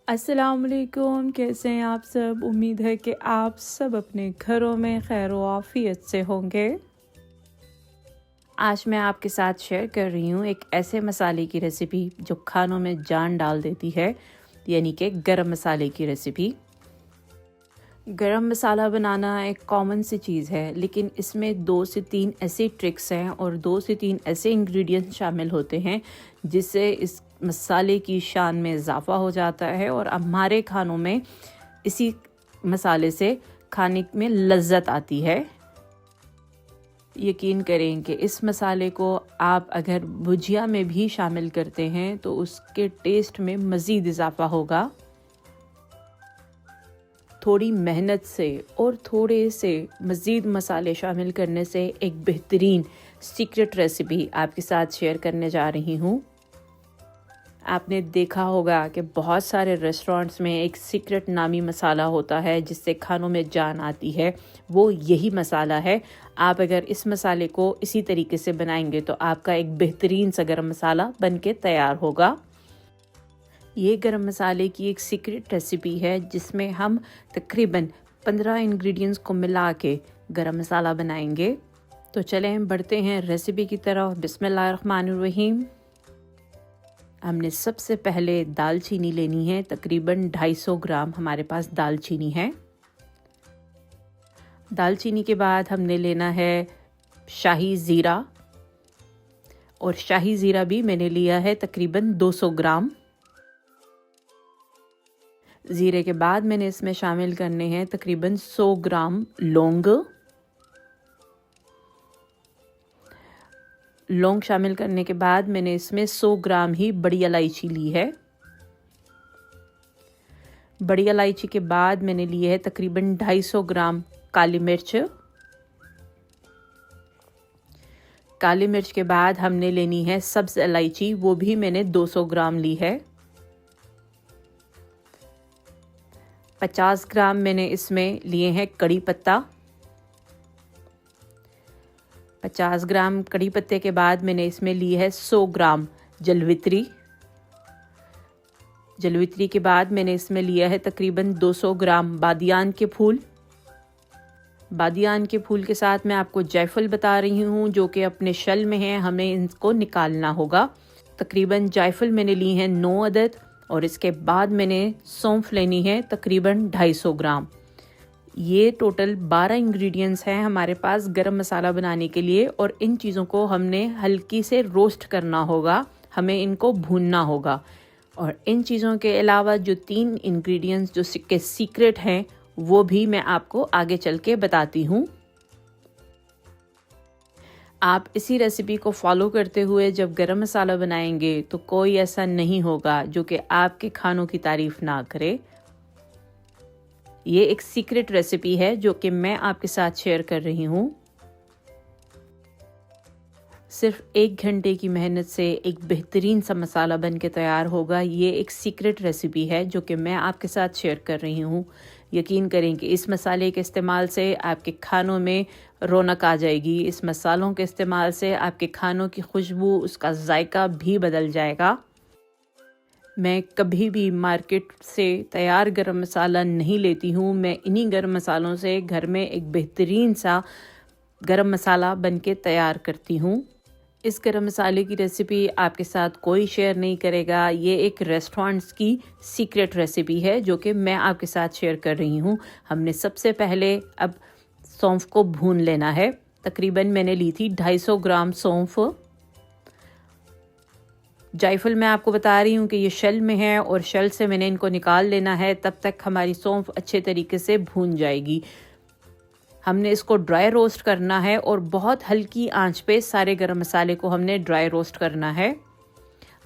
अस्सलामुअलैकुम, कैसे हैं आप सब। उम्मीद है कि आप सब अपने घरों में खैर व आफियत से होंगे। आज मैं आपके साथ शेयर कर रही हूँ एक ऐसे मसाले की रेसिपी जो खानों में जान डाल देती है, यानी कि गरम मसाले की रेसिपी। गरम मसाला बनाना एक कॉमन सी चीज़ है, लेकिन इसमें 2 से 3 ऐसी ट्रिक्स हैं और 2 से 3 ऐसे इंग्रेडिएंट्स शामिल होते हैं जिससे इस मसाले की शान में इजाफ़ा हो जाता है और हमारे खानों में इसी मसाले से खाने में लज्जत आती है। यकीन करें कि इस मसाले को आप अगर भुजिया में भी शामिल करते हैं तो उसके टेस्ट में मज़ीद इजाफ़ा होगा। थोड़ी मेहनत से और थोड़े से मज़ीद मसाले शामिल करने से एक बेहतरीन सीक्रेट रेसिपी आपके साथ शेयर करने जा रही हूँ। आपने देखा होगा कि बहुत सारे रेस्टोरेंट्स में एक सीक्रेट नामी मसाला होता है जिससे खानों में जान आती है, वो यही मसाला है। आप अगर इस मसाले को इसी तरीके से बनाएंगे तो आपका एक बेहतरीन सा गरम मसाला बनके तैयार होगा। ये गरम मसाले की एक सीक्रेट रेसिपी है जिसमें हम तकरीबन 15 इंग्रेडिएंट्स को मिला के गरम मसाला बनाएंगे। तो चलें बढ़ते हैं रेसिपी की तरफ। बिस्मिल्लाहिर्रहमानिर्रहीम। हमने सबसे पहले दालचीनी लेनी है, तकरीबन 250 ग्राम हमारे पास दालचीनी है। दालचीनी के बाद हमने लेना है शाही ज़ीरा, और शाही ज़ीरा भी मैंने लिया है तकरीबन 200 ग्राम। ज़ीरे के बाद मैंने इसमें शामिल करने हैं तकरीबन 100 ग्राम लौंग। लौंग शामिल करने के बाद मैंने इसमें 100 ग्राम ही बड़ी इलायची ली है। बड़ी इलायची के बाद मैंने लिए है तकरीबन 250 ग्राम काली मिर्च। काली मिर्च के बाद हमने लेनी है सब्ज़ इलायची, वो भी मैंने 200 ग्राम ली है। 50 ग्राम मैंने इसमें लिए हैं कड़ी पत्ता। 50 ग्राम कड़ी पत्ते के बाद मैंने इसमें ली है 100 ग्राम जलवित्री। जलवित्री के बाद मैंने इसमें लिया है तकरीबन 200 ग्राम बादियान के फूल। बादियान के फूल के साथ मैं आपको जायफल बता रही हूँ जो कि अपने शल में है, हमें इनको निकालना होगा। तकरीबन जायफल मैंने ली है 9 अदद, और इसके बाद मैंने सौंफ लेनी है तकरीबन 250 ग्राम। ये टोटल 12 इंग्रेडिएंट्स हैं हमारे पास गरम मसाला बनाने के लिए, और इन चीज़ों को हमने हल्की से रोस्ट करना होगा, हमें इनको भूनना होगा। और इन चीज़ों के अलावा जो 3 इंग्रेडिएंट्स जो के सीक्रेट हैं वो भी मैं आपको आगे चल के बताती हूँ। आप इसी रेसिपी को फॉलो करते हुए जब गरम मसाला बनाएंगे तो कोई ऐसा नहीं होगा जो कि आपके खानों की तारीफ ना करे। ये एक सीक्रेट रेसिपी है जो कि मैं आपके साथ शेयर कर रही हूँ। सिर्फ 1 घंटे की मेहनत से एक बेहतरीन सा मसाला बन के तैयार होगा। ये एक सीक्रेट रेसिपी है जो कि मैं आपके साथ शेयर कर रही हूँ। यकीन करें कि इस मसाले के इस्तेमाल से आपके खानों में रौनक आ जाएगी। इस मसालों के इस्तेमाल से आपके खानों की खुशबू, उसका जायका भी बदल जाएगा। मैं कभी भी मार्केट से तैयार गरम मसाला नहीं लेती हूँ। मैं इन्हीं गरम मसालों से घर में एक बेहतरीन सा गरम मसाला बन के तैयार करती हूँ। इस गरम मसाले की रेसिपी आपके साथ कोई शेयर नहीं करेगा। ये एक रेस्टोरेंट्स की सीक्रेट रेसिपी है जो कि मैं आपके साथ शेयर कर रही हूँ। हमने सबसे पहले अब सौंफ को भून लेना है। तकरीबन मैंने ली थी 250 ग्राम सौंफ। जायफल मैं आपको बता रही हूँ कि ये शल में है और शल से मैंने इनको निकाल लेना है, तब तक हमारी सौंफ अच्छे तरीके से भून जाएगी। हमने इसको ड्राई रोस्ट करना है और बहुत हल्की आंच पे सारे गरम मसाले को हमने ड्राई रोस्ट करना है।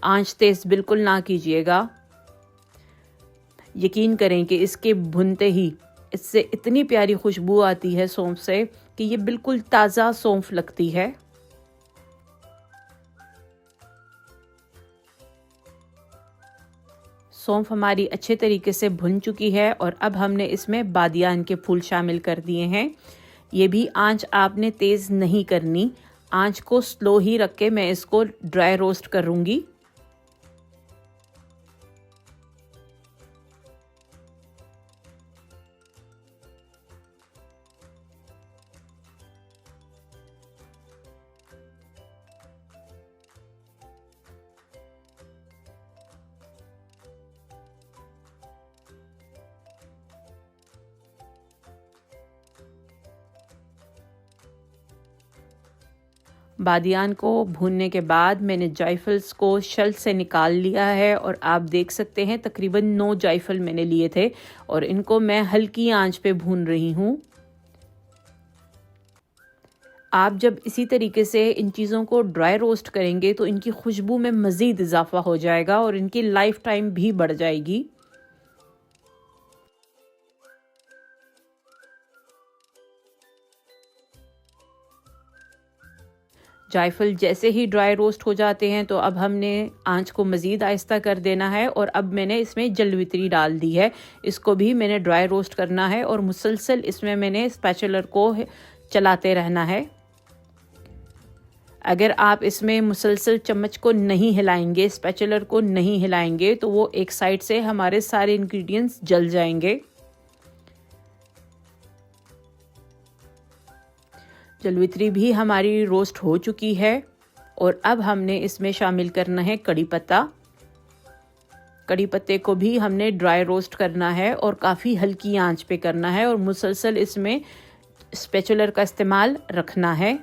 आंच तेज बिल्कुल ना कीजिएगा। यकीन करें कि इसके भुनते ही इससे इतनी प्यारी खुशबू आती है सौंफ से कि ये बिल्कुल ताज़ा सौंफ लगती है। सौंफ हमारी अच्छे तरीके से भुन चुकी है और अब हमने इसमें बादियान के फूल शामिल कर दिए हैं। ये भी आंच आपने तेज़ नहीं करनी, आंच को स्लो ही रख के मैं इसको ड्राई रोस्ट करूँगी। बादियान को भूनने के बाद मैंने जायफल्स को शल से निकाल लिया है और आप देख सकते हैं तकरीबन 9 जायफल मैंने लिए थे और इनको मैं हल्की आंच पे भून रही हूँ। आप जब इसी तरीके से इन चीज़ों को ड्राई रोस्ट करेंगे तो इनकी खुशबू में मज़ीद इजाफा हो जाएगा और इनकी लाइफ टाइम भी बढ़ जाएगी। जायफल जैसे ही ड्राई रोस्ट हो जाते हैं तो अब हमने आंच को मज़ीद आहिस्ता कर देना है और अब मैंने इसमें जलवित्री डाल दी है। इसको भी मैंने ड्राई रोस्ट करना है और मुसलसल इसमें मैंने स्पैचुलर को चलाते रहना है। अगर आप इसमें मुसलसल चम्मच को नहीं हिलाएंगे, स्पैचुलर को नहीं हिलाएंगे तो वो एक साइड से हमारे सारे इंग्रेडिएंट्स जल जाएंगे। जलवित्री भी हमारी रोस्ट हो चुकी है और अब हमने इसमें शामिल करना है कड़ी पत्ता। कड़ी पत्ते को भी हमने ड्राई रोस्ट करना है और काफ़ी हल्की आंच पे करना है और मुसलसल इसमें स्पैचुलर का इस्तेमाल रखना है।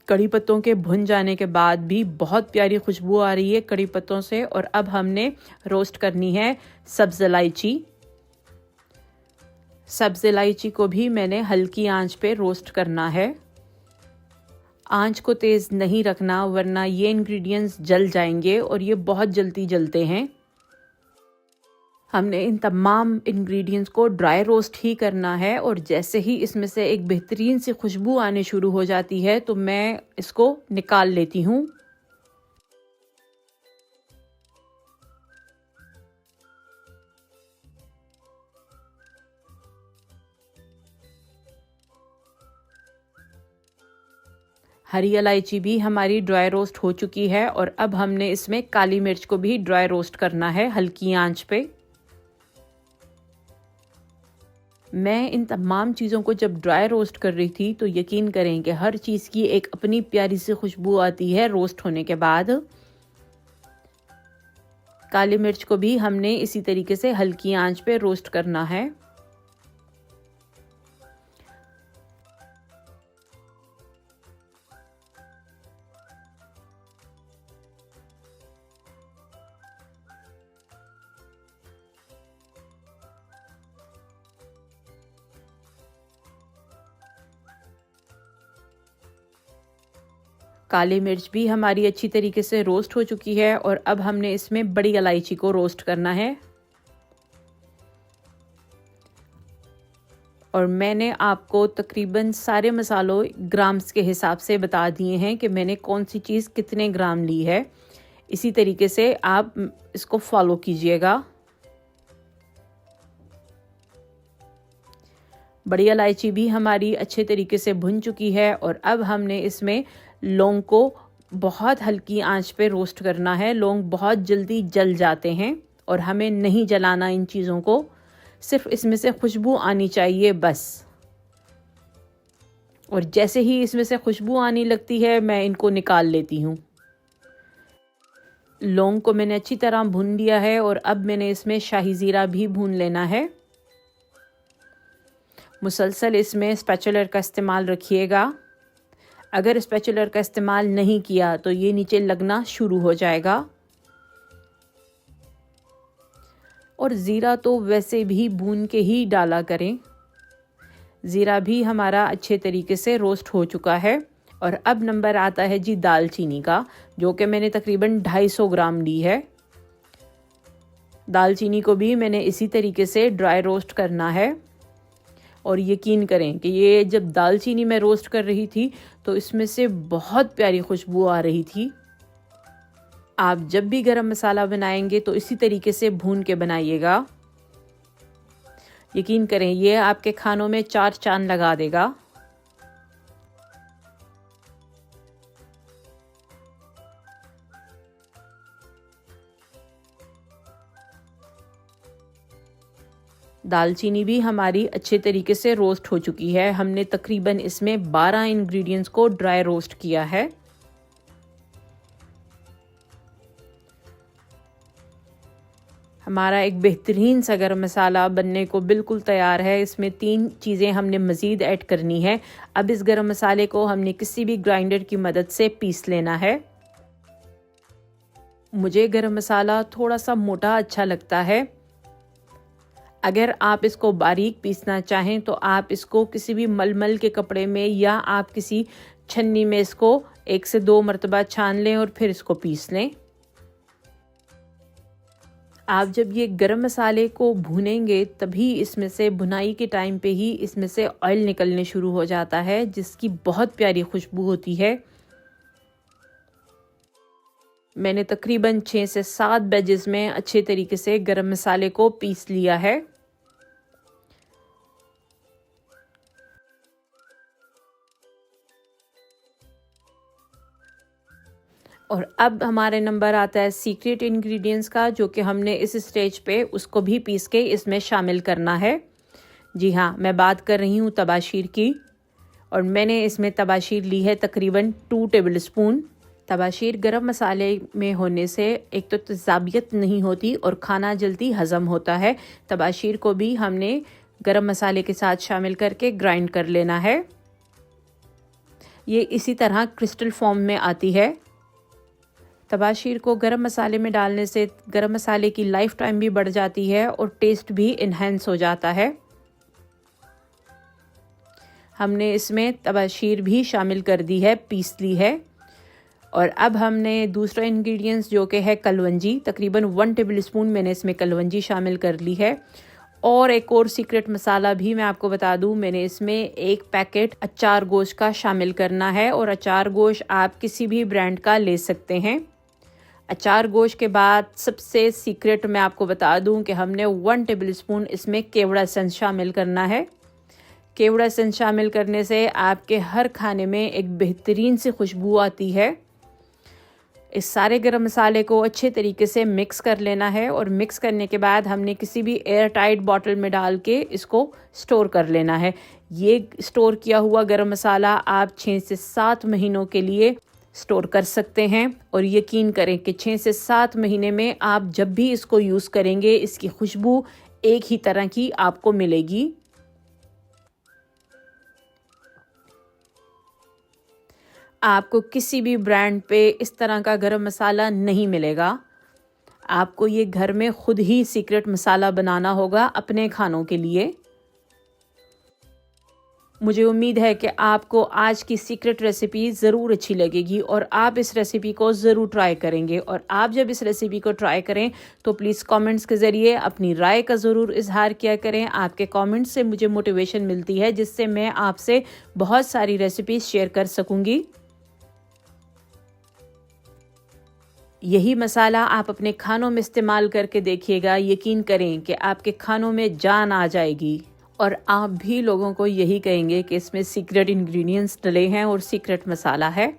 कड़ी पत्तों के भुन जाने के बाद भी बहुत प्यारी खुशबू आ रही है कड़ी पत्तों से और अब हमने रोस्ट करनी है सब्ज़ इलायची। सब्ज़ इलायची को भी मैंने हल्की आंच पे रोस्ट करना है। आंच को तेज़ नहीं रखना वरना ये इंग्रेडिएंट्स जल जाएंगे और ये बहुत जल्दी जलते हैं। हमने इन तमाम इंग्रेडिएंट्स को ड्राई रोस्ट ही करना है और जैसे ही इसमें से एक बेहतरीन सी खुशबू आने शुरू हो जाती है तो मैं इसको निकाल लेती हूँ। हरी इलायची भी हमारी ड्राई रोस्ट हो चुकी है और अब हमने इसमें काली मिर्च को भी ड्राई रोस्ट करना है हल्की आंच पे। मैं इन तमाम चीज़ों को जब ड्राई रोस्ट कर रही थी तो यकीन करें कि हर चीज़ की एक अपनी प्यारी सी खुशबू आती है रोस्ट होने के बाद। काली मिर्च को भी हमने इसी तरीके से हल्की आंच पे रोस्ट करना है। काली मिर्च भी हमारी अच्छी तरीके से रोस्ट हो चुकी है और अब हमने इसमें बड़ी इलायची को रोस्ट करना है। और मैंने आपको तकरीबन सारे मसालों ग्राम्स के हिसाब से बता दिए हैं कि मैंने कौन सी चीज़ कितने ग्राम ली है। इसी तरीके से आप इसको फॉलो कीजिएगा। बड़ी इलायची भी हमारी अच्छे तरीके से भुन चुकी है और अब हमने इसमें लौंग को बहुत हल्की आंच पे रोस्ट करना है। लौंग बहुत जल्दी जल जाते हैं और हमें नहीं जलाना इन चीज़ों को, सिर्फ इसमें से खुशबू आनी चाहिए बस। और जैसे ही इसमें से खुशबू आने लगती है मैं इनको निकाल लेती हूँ। लौंग को मैंने अच्छी तरह भून लिया है और अब मैंने इसमें शाही ज़ीरा भी भून लेना है। मुसलसल इसमें स्पैचुलर का इस्तेमाल रखिएगा। अगर स्पैचुलर का इस्तेमाल नहीं किया तो ये नीचे लगना शुरू हो जाएगा। और ज़ीरा तो वैसे भी भून के ही डाला करें। ज़ीरा भी हमारा अच्छे तरीके से रोस्ट हो चुका है और अब नंबर आता है जी दालचीनी का, जो कि मैंने तकरीबन 250 ग्राम ली है। दालचीनी को भी मैंने इसी तरीके से ड्राई रोस्ट करना है। और यकीन करें कि ये जब दालचीनी में रोस्ट कर रही थी तो इसमें से बहुत प्यारी खुशबू आ रही थी। आप जब भी गरम मसाला बनाएंगे तो इसी तरीके से भून के बनाइएगा। यकीन करें ये आपके खानों में 4 चांद लगा देगा। दालचीनी भी हमारी अच्छे तरीके से रोस्ट हो चुकी है। हमने तकरीबन इसमें 12 इंग्रेडिएंट्स को ड्राई रोस्ट किया है। हमारा एक बेहतरीन सा गरम मसाला बनने को बिल्कुल तैयार है। इसमें 3 चीज़ें हमने मज़ीद ऐड करनी है। अब इस गरम मसाले को हमने किसी भी ग्राइंडर की मदद से पीस लेना है। मुझे गरम मसाला थोड़ा सा मोटा अच्छा लगता है। अगर आप इसको बारीक पीसना चाहें तो आप इसको किसी भी मलमल के कपड़े में या आप किसी छन्नी में इसको 1 से 2 मरतबा छान लें और फिर इसको पीस लें। आप जब ये गरम मसाले को भूनेंगे तभी इसमें से भुनाई के टाइम पे ही इसमें से ऑयल निकलने शुरू हो जाता है, जिसकी बहुत प्यारी खुशबू होती है। मैंने तकरीबन 6 से 7 बैचेस में अच्छे तरीके से गरम मसाले को पीस लिया है। और अब हमारे नंबर आता है सीक्रेट इंग्रेडिएंट्स का, जो कि हमने इस स्टेज पे उसको भी पीस के इसमें शामिल करना है। जी हाँ, मैं बात कर रही हूँ तबाशीर की, और मैंने इसमें तबाशीर ली है तकरीबन 2 टेबलस्पून। तबाशीर गरम मसाले में होने से एक तो तेज़ाबियत नहीं होती और खाना जल्दी हज़म होता है। तबाशीर को भी हमने गरम मसाले के साथ शामिल करके ग्राइंड कर लेना है। ये इसी तरह क्रिस्टल फॉर्म में आती है। तबाशीर को गरम मसाले में डालने से गरम मसाले की लाइफ टाइम भी बढ़ जाती है और टेस्ट भी इन्हेंस हो जाता है। हमने इसमें तबाशीर भी शामिल कर दी है, पीस ली है। और अब हमने दूसरा इंग्रेडिएंट्स जो कि है कलवंजी, तकरीबन 1 टेबलस्पून मैंने इसमें कलवंजी शामिल कर ली है। और एक और सीक्रेट मसाला भी मैं आपको बता दूं, मैंने इसमें 1 पैकेट अचार गोश्त का शामिल करना है। और अचार गोश्त आप किसी भी ब्रांड का ले सकते हैं। अचार गोश्त के बाद सबसे सीक्रेट मैं आपको बता दूं कि हमने 1 टेबलस्पून इसमें केवड़ा एसेंस शामिल करना है। केवड़ा एसेंस शामिल करने से आपके हर खाने में एक बेहतरीन सी खुशबू आती है। इस सारे गरम मसाले को अच्छे तरीके से मिक्स कर लेना है, और मिक्स करने के बाद हमने किसी भी एयर टाइट बॉटल में डाल के इसको स्टोर कर लेना है। ये स्टोर किया हुआ गरम मसाला आप 6 से 7 महीनों के लिए स्टोर कर सकते हैं। और यकीन करें कि 6 से 7 महीने में आप जब भी इसको यूज़ करेंगे इसकी खुशबू एक ही तरह की आपको मिलेगी। आपको किसी भी ब्रांड पे इस तरह का गरम मसाला नहीं मिलेगा। आपको ये घर में खुद ही सीक्रेट मसाला बनाना होगा अपने खानों के लिए। मुझे उम्मीद है कि आपको आज की सीक्रेट रेसिपी ज़रूर अच्छी लगेगी और आप इस रेसिपी को ज़रूर ट्राई करेंगे। और आप जब इस रेसिपी को ट्राई करें तो प्लीज़ कमेंट्स के ज़रिए अपनी राय का ज़रूर इजहार किया करें। आपके कमेंट्स से मुझे मोटिवेशन मिलती है, जिससे मैं आपसे बहुत सारी रेसिपीज़ शेयर कर सकूँगी। यही मसाला आप अपने खानों में इस्तेमाल करके देखिएगा, यकीन करें कि आपके खानों में जान आ जाएगी। और आप भी लोगों को यही कहेंगे कि इसमें सीक्रेट इंग्रेडिएंट्स डले हैं और सीक्रेट मसाला है।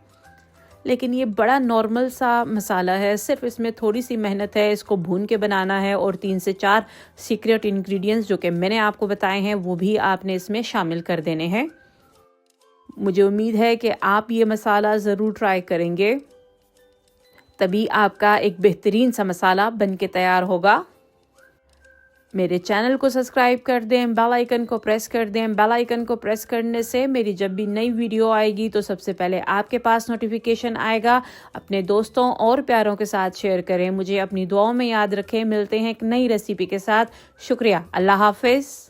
लेकिन ये बड़ा नॉर्मल सा मसाला है, सिर्फ इसमें थोड़ी सी मेहनत है, इसको भून के बनाना है। और 3 से 4 सीक्रेट इंग्रेडिएंट्स जो कि मैंने आपको बताए हैं वो भी आपने इसमें शामिल कर देने हैं। मुझे उम्मीद है कि आप ये मसाला ज़रूर ट्राई करेंगे, तभी आपका एक बेहतरीन सा मसाला बन के तैयार होगा। मेरे चैनल को सब्सक्राइब कर दें, बेल आइकन को प्रेस कर दें। बेल आइकन को प्रेस करने से मेरी जब भी नई वीडियो आएगी तो सबसे पहले आपके पास नोटिफिकेशन आएगा। अपने दोस्तों और प्यारों के साथ शेयर करें। मुझे अपनी दुआओं में याद रखें। मिलते हैं एक नई रेसिपी के साथ। शुक्रिया। अल्लाह हाफिज़।